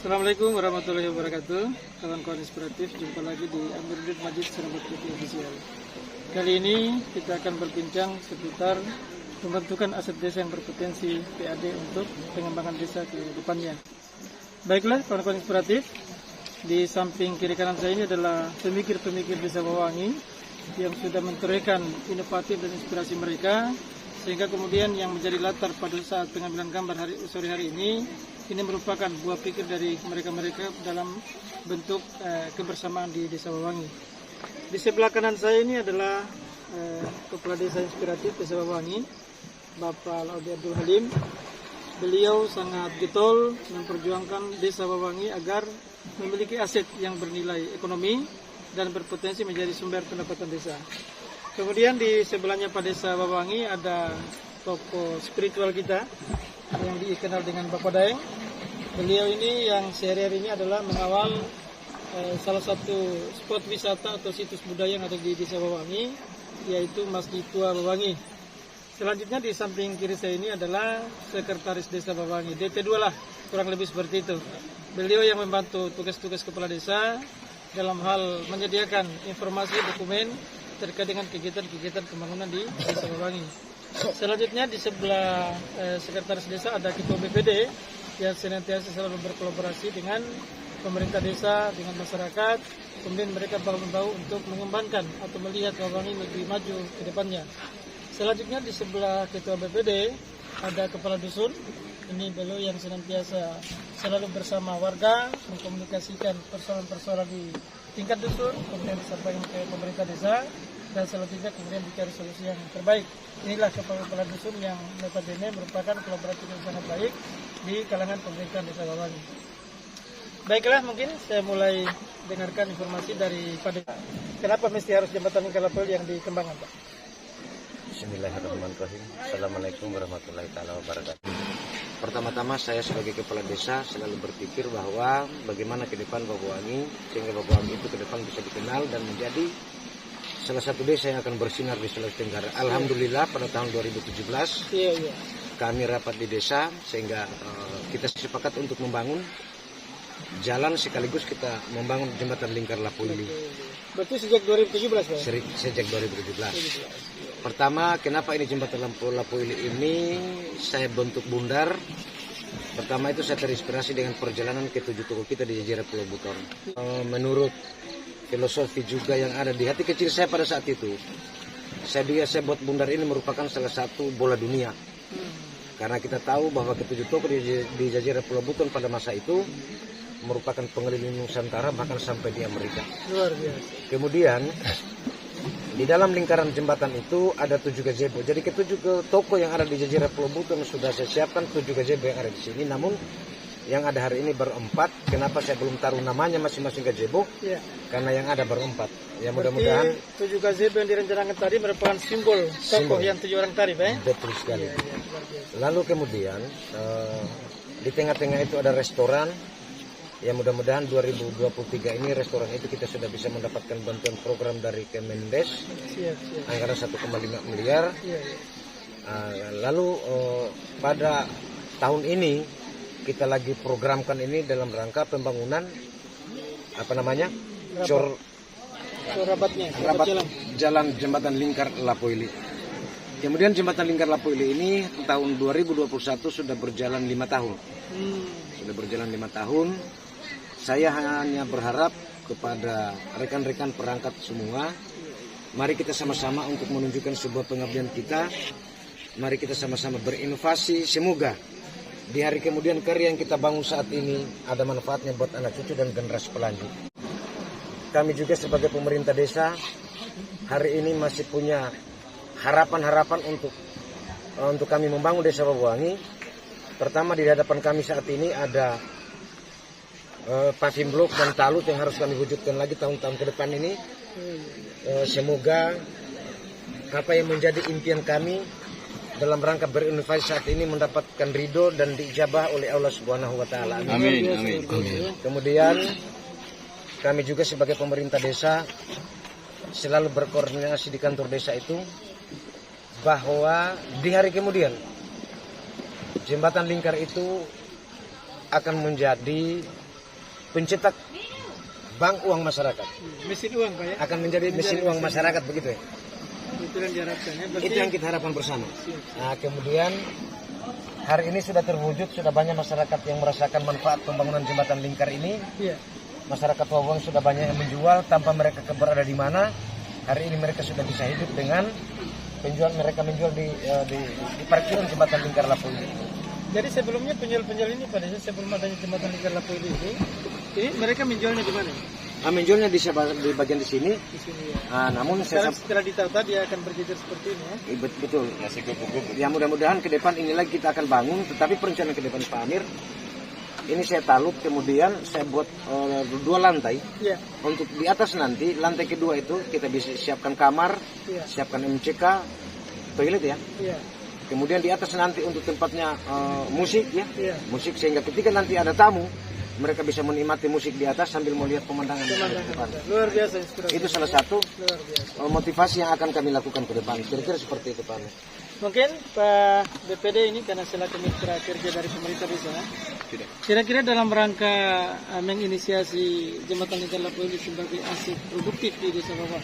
Assalamualaikum warahmatullahi wabarakatuh. Kawan-kawan inspiratif, jumpa lagi di Amiruddin Majid Selamat Putih Official. Kali ini kita akan berbincang seputar pembentukan aset desa yang berpotensi PAD untuk pengembangan desa ke depannya. Baiklah kawan-kawan inspiratif, di samping kiri kanan saya ini adalah pemikir-pemikir desa Wawangi yang sudah mentorehkan inovatif dan inspirasi mereka, sehingga kemudian yang menjadi latar pada saat pengambilan gambar sore hari ini merupakan buah pikir dari mereka-mereka dalam bentuk kebersamaan di Desa Wawangi. Di sebelah kanan saya ini adalah Kepala Desa Inspiratif Desa Wawangi, Bapak Laudi Abdul Halim. Beliau sangat getol memperjuangkan Desa Wawangi agar memiliki aset yang bernilai ekonomi dan berpotensi menjadi sumber pendapatan desa. Kemudian di sebelahnya Pak Desa Wawangi ada tokoh spiritual kita yang dikenal dengan Bapak Daeng. Beliau ini yang sehari-hari ini adalah mengawal salah satu spot wisata atau situs budaya yang ada di Desa Wawangi, yaitu Masjid Tua Wawangi. Selanjutnya di samping kiri saya ini adalah Sekretaris Desa Wawangi, DP2 lah, kurang lebih seperti itu. Beliau yang membantu tugas-tugas kepala desa dalam hal menyediakan informasi dokumen terkait dengan kegiatan-kegiatan pembangunan di Desa Wawangi. Selanjutnya di sebelah Sekretaris Desa ada Ketua BPD yang senantiasa selalu berkolaborasi dengan pemerintah desa, dengan masyarakat. Kemudian mereka bahu-membahu untuk mengembangkan atau melihat Wawangi lebih maju ke depannya. Selanjutnya di sebelah Ketua BPD ada Kepala Dusun. Ini beliau yang senantiasa selalu bersama warga mengkomunikasikan persoalan-persoalan di tingkat dusun, kemudian disampaikan ke pemerintah desa, dan selanjutnya kemudian dicari solusi yang terbaik. Inilah kepala dusun yang notabene merupakan kolaborasi yang sangat baik di kalangan pemerintahan Desa Wawangi. Baiklah, mungkin saya mulai dengarkan informasi dari Pak Desa. Kenapa mesti harus jembatan Lingkar-Lapel yang dikembangkan, Pak? Bismillahirrahmanirrahim. Assalamualaikum warahmatullahi wabarakatuh. Pertama-tama saya sebagai kepala desa selalu berpikir bahwa bagaimana ke depan Wawangi, sehingga Wawangi itu ke depan bisa dikenal dan menjadi salah satu desa yang akan bersinar di Sulawesi Tenggara. Alhamdulillah pada tahun 2017 kami rapat di desa sehingga kita sepakat untuk membangun jalan sekaligus kita membangun jembatan Lingkar-Lapel ini. Berarti sejak 2017, Pak? Sejak 2017. Pertama, kenapa ini jembatan Lapel ini saya bentuk bundar? Pertama itu saya terinspirasi dengan perjalanan ke 7 toko kita di Jejera Pulau Buton. Menurut filosofi juga yang ada di hati kecil saya pada saat itu, saya buat bundar ini merupakan salah satu bola dunia. Karena kita tahu bahwa ke-7 toko di Jejera Pulau Buton pada masa itu merupakan pengeliling Nusantara bahkan sampai di Amerika. Luar biasa. Kemudian di dalam lingkaran jembatan itu ada 7 gazebo. Jadi ke-7 toko yang ada di Jejera Pulau Buton sudah saya siapkan 7 gazebo yang ada di sini. Namun yang ada hari ini baru 4. Kenapa saya belum taruh namanya masing-masing gazebo? Ya. Karena yang ada baru 4. Ya mudah-mudahan 7 gazebo yang direncanakan tadi merupakan simbol tokoh yang 7 orang tadi, Pak. Betul sekali. Ya. Lalu kemudian di tengah-tengah itu ada restoran. Ya mudah-mudahan 2023 ini restoran itu kita sudah bisa mendapatkan bantuan program dari Kemendes, anggaran 1,5 miliar. Lalu pada tahun ini kita lagi programkan ini dalam rangka pembangunan rabat jalan jembatan Lingkar-Lapel. Kemudian jembatan Lingkar-Lapel ini tahun 2021 sudah berjalan 5 tahun. Sudah berjalan 5 tahun. Saya hanya berharap kepada rekan-rekan perangkat semua, mari kita sama-sama untuk menunjukkan sebuah pengabdian kita. Mari kita sama-sama berinovasi. Semoga di hari kemudian karya yang kita bangun saat ini ada manfaatnya buat anak cucu dan generasi pelanjut. Kami juga sebagai pemerintah desa hari ini masih punya harapan-harapan untuk kami membangun Desa Wawangi. Pertama, di hadapan kami saat ini ada paving blok dan talut yang harus kami wujudkan lagi tahun-tahun ke depan ini. Semoga apa yang menjadi impian kami dalam rangka berinovasi saat ini mendapatkan ridho dan diijabah oleh Allah Subhanahu wa taala. Amin. Amin. Kemudian kami juga sebagai pemerintah desa selalu berkoordinasi di kantor desa itu bahwa di hari kemudian jembatan Lingkar itu akan menjadi pencetak bank uang masyarakat. Mesin uang Pak ya? Akan menjadi mesin uang masyarakat begitu ya? Itu yang diharapkan ya. Berarti, Itu yang kita harapkan bersama. Siap. Nah, kemudian hari ini sudah terwujud, sudah banyak masyarakat yang merasakan manfaat pembangunan jembatan lingkar ini. Iya. Masyarakat Wawang sudah banyak yang menjual tanpa mereka berada di mana. Hari ini mereka sudah bisa hidup dengan mereka menjual di parkiran jembatan lingkar Lapu ini. Jadi sebelumnya penjual-penjual ini pada saat sebelum adanya jembatan lingkar Lapu ini mereka menjualnya di mana? Menjualnya di bagian di sini. Di sini ya. Namun Setelah ditata dia akan berjejer seperti ini ya. Betul. Ya mudah-mudahan ke depan ini lagi kita akan bangun. Tetapi perencanaan ke depan Pak Amir, ini saya talut, kemudian saya buat 2 lantai. Iya. Untuk di atas nanti lantai kedua itu kita bisa siapkan kamar, Iya. siapkan MCK, toilet ya. Iya. Kemudian di atas nanti untuk tempatnya musik ya, Iya. musik sehingga ketika nanti ada tamu mereka bisa menikmati musik di atas sambil melihat pemandangan di depan. Luar biasa inspirasi. Itu salah satu Luar biasa. motivasi yang akan kami lakukan ke depan. Kira-kira seperti itu Pak. Mungkin Pak BPD ini karena selaku mitra kerja dari pemerintah desa, kira-kira dalam rangka menginisiasi jembatan lingkar Lapu ini sebagai aset produktif di desa Wawang,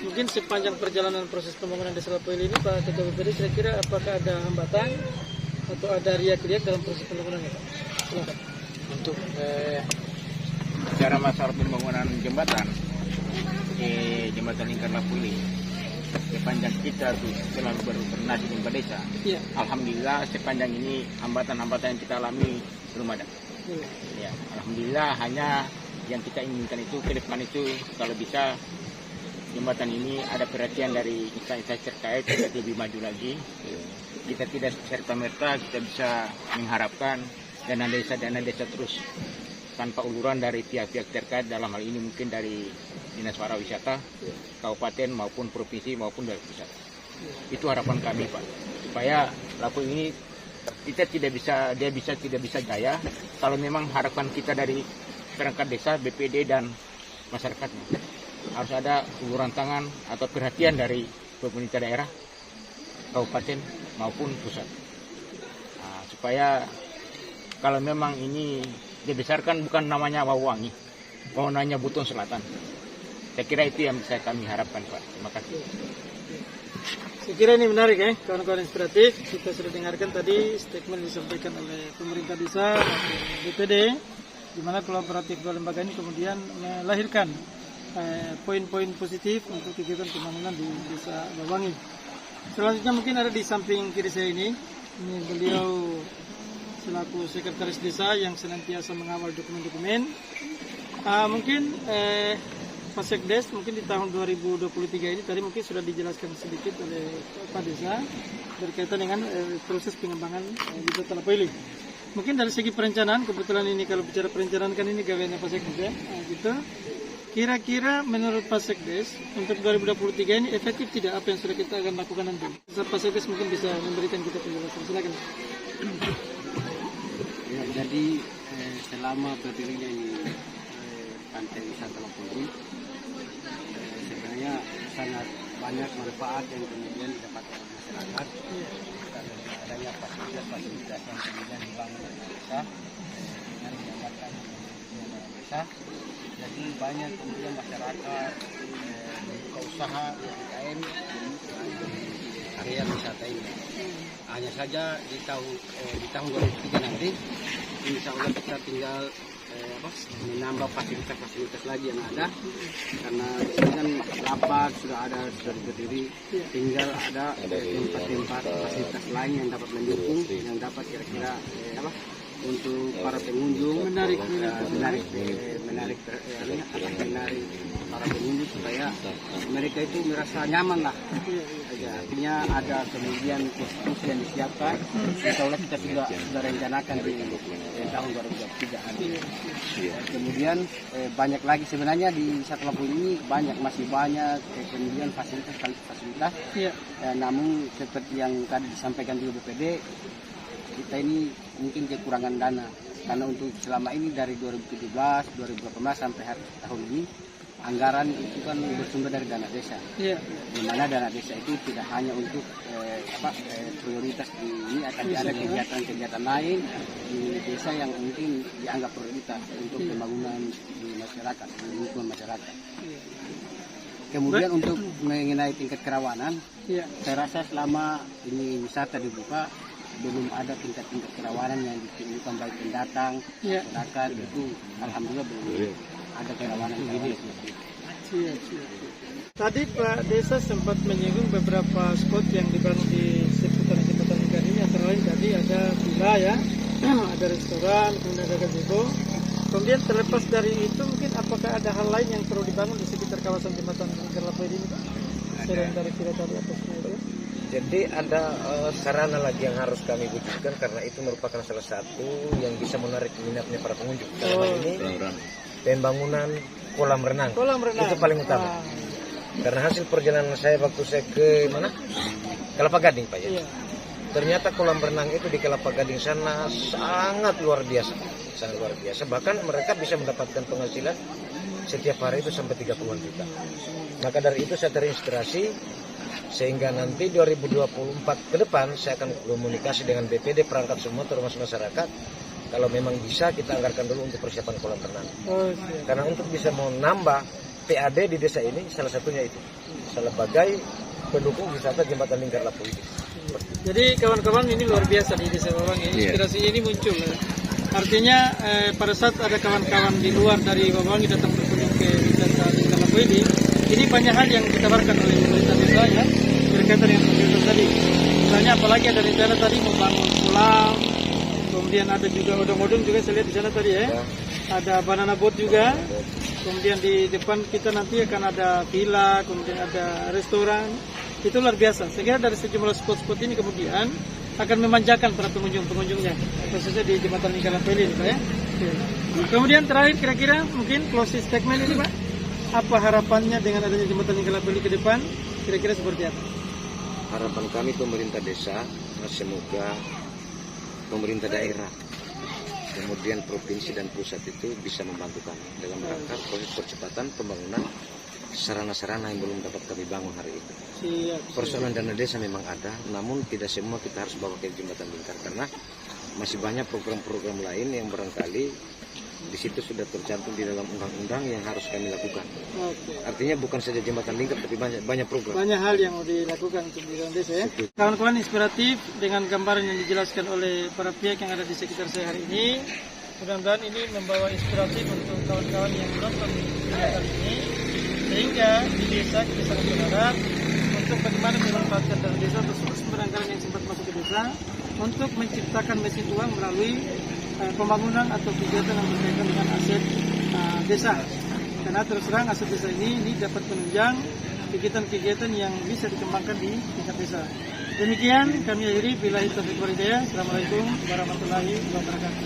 mungkin sepanjang perjalanan proses pembangunan desa Lapu ini Pak Ketua BPD kira-kira apakah ada hambatan atau ada riak-riak dalam proses pembangunannya Pak? Silakan. Untuk cara masalah pembangunan jembatan jembatan lingkar Lapu ini, sepanjang kita tuh selalu berkoordinasi dengan desa. Iya. Alhamdulillah sepanjang ini hambatan-hambatan yang kita alami belum ada. Iya. Ya, alhamdulillah hanya yang kita inginkan itu ke depan itu kalau bisa jembatan ini ada perhatian dari instansi terkait agar lebih maju lagi. Kita tidak serta-merta kita bisa mengharapkan dana desa terus tanpa uluran dari pihak-pihak terkait, dalam hal ini mungkin dari Dinas Pariwisata, kabupaten maupun provinsi maupun dari pusat. Itu harapan kami Pak, supaya Lapu ini kita tidak bisa jaya kalau memang harapan kita dari perangkat desa, BPD dan masyarakatnya harus ada uluran tangan atau perhatian dari pemerintah daerah, kabupaten maupun pusat. Supaya kalau memang ini dibesarkan bukan namanya Wawangi, namanya Buton Selatan. Saya kira itu yang bisa kami harapkan Pak. Terima kasih. Saya kira ini menarik ya, kawan-kawan inspiratif. Kita sudah dengarkan tadi statement disampaikan oleh pemerintah desa, BPD, di mana kolaboratif dua lembaga ini kemudian melahirkan poin-poin positif untuk kegiatan pembangunan di desa Wawangi. Selanjutnya mungkin ada di samping kiri saya ini beliau selaku sekretaris desa yang senantiasa mengawal dokumen-dokumen. Mungkin Pak Sekdes mungkin di tahun 2023 ini tadi mungkin sudah dijelaskan sedikit oleh Pak Desa berkaitan dengan proses pengembangan jembatan Lapu ini. Mungkin dari segi perencanaan, kebetulan ini kalau bicara perencanaan kan ini gaweannya Pak Sekdes ya, gitu. Kira-kira menurut Pak Sekdes untuk 2023 ini efektif tidak apa yang sudah kita akan lakukan nanti? Pak Sekdes mungkin bisa memberikan kita penjelasan. Silakan. Ya, jadi selama berdirinya ini pantai wisata Lapu ini sebenarnya sangat banyak manfaat yang kemudian didapatkan oleh masyarakat karena adanya fasilitas yang kemudian dibangun oleh desa dengan mendapatkan desa. Jadi banyak kemudian masyarakat membuka usaha UMKM di area wisata ini. Hanya saja di tahun 2003 nanti, insya Allah kita tinggal menambah fasilitas lagi yang ada, karena di sini kan lapak sudah berdiri, tinggal ada tempat-tempat fasilitas lain yang dapat mendukung, yang dapat kira-kira untuk para pengunjung menarik para pengunjung supaya mereka itu merasa nyaman lah. Artinya ada kemudian khusus yang disiapkan. Insya Allah kita sudah rencanakan di tahun 2023. Kemudian banyak lagi sebenarnya di Wisata Lapu ini masih banyak kemudian fasilitas. Namun seperti yang tadi disampaikan juga BPD, kita ini mungkin kekurangan dana karena untuk selama ini dari 2017, 2018 sampai tahun ini anggaran itu kan bersumber dari dana desa. Iya. Di mana dana desa itu tidak hanya untuk prioritas ini, akan ada kegiatan-kegiatan lain di desa yang mungkin dianggap prioritas untuk pembangunan di masyarakat, di lingkungan masyarakat. Iya. Kemudian untuk mengenai tingkat kerawanan, Iya. saya rasa selama ini wisata dibuka belum ada tingkat-tingkat kerawanan yang ditimbulkan baik pendatang, Iya. masyarakat itu alhamdulillah belum ada kerawanan ini. Siap. Tadi Pak Desa sempat menyinggung beberapa spot yang dibangun di seputar Jembatan Lingkar ini, antara lain tadi ada villa ya, ada restoran, kemudian ada gazebo. Kemudian terlepas dari itu mungkin apakah ada hal lain yang perlu dibangun di sekitar kawasan Jembatan Lingkar Lampung ini Pak? Selain dari villa tadi atasnya itu ya? Jadi ada sarana lagi yang harus kami wujudkan karena itu merupakan salah satu yang bisa menarik minatnya para pengunjung. Dalam hal ini pembangunan kolam renang. Kolam renang. Itu paling utama. Karena hasil perjalanan saya waktu saya ke mana? Kelapa Gading Pak ya. Iya. Ternyata kolam renang itu di Kelapa Gading sana sangat luar biasa. Sangat luar biasa. Bahkan mereka bisa mendapatkan penghasilan setiap hari itu sampai 30-an juta. Maka dari itu saya terinspirasi sehingga nanti 2024 ke depan saya akan komunikasi dengan BPD perangkat semua termasuk masyarakat. Kalau memang bisa kita anggarkan dulu untuk persiapan kolam renang. Oh, siap. Karena untuk bisa mau nambah PAD di desa ini salah satunya itu sebagai pendukung wisata Jembatan Lingkar Lampung ini. Jadi kawan-kawan ini luar biasa di desa Bawang ini, inspirasi ini muncul ya. Artinya pada saat ada kawan-kawan di luar dari Bawang yang datang berkunjung ke wisata Lingkar Lampung ini banyak hal yang ditawarkan oleh pemerintah desa ya berkaitan dengan pemerintah tadi. Misalnya apalagi ada rencana tadi membangun kolam, kemudian ada juga odong-odong juga saya lihat di sana tadi ya. Ada banana boat juga. Kemudian di depan kita nanti akan ada villa, kemudian ada restoran. Itu luar biasa. Saya kira dari sejumlah spot-spot ini kemudian akan memanjakan para pengunjung-pengunjungnya, khususnya di Jembatan Lingkar Lampung ini, Pak ya. Kemudian terakhir kira-kira mungkin closing statement ini, Pak. Apa harapannya dengan adanya Jembatan Lingkar Lampung ke depan? Kira-kira seperti apa? Harapan kami pemerintah desa semoga pemerintah daerah, kemudian provinsi dan pusat itu bisa membantu kami dalam rangka proses percepatan pembangunan sarana-sarana yang belum dapat kami bangun hari ini. Persoalan dana desa memang ada, namun tidak semua kita harus bawa ke Jembatan Lingkar karena masih banyak program-program lain yang barangkali di situ sudah tercantum di dalam undang-undang yang harus kami lakukan. Artinya bukan saja Jembatan Lingkar tapi banyak program. Banyak hal yang mau dilakukan untuk di dalam desa ya. Kawan-kawan inspiratif dengan gambaran yang dijelaskan oleh para pihak yang ada di sekitar saya hari ini. Mudah-mudahan ini membawa inspirasi untuk kawan-kawan yang menonton video kali ini, sehingga di desa kita sangat berharap untuk bagaimana memanfaatkan dana desa atau sumber anggaran yang sempat masuk ke desa untuk menciptakan mesin uang melalui pembangunan atau kegiatan yang berkaitan dengan aset desa. Karena terus terang aset desa ini dapat menunjang kegiatan-kegiatan yang bisa dikembangkan di tingkat desa. Demikian kami akhiri, billahi taufiq wal hidayah. Assalamualaikum warahmatullahi wabarakatuh.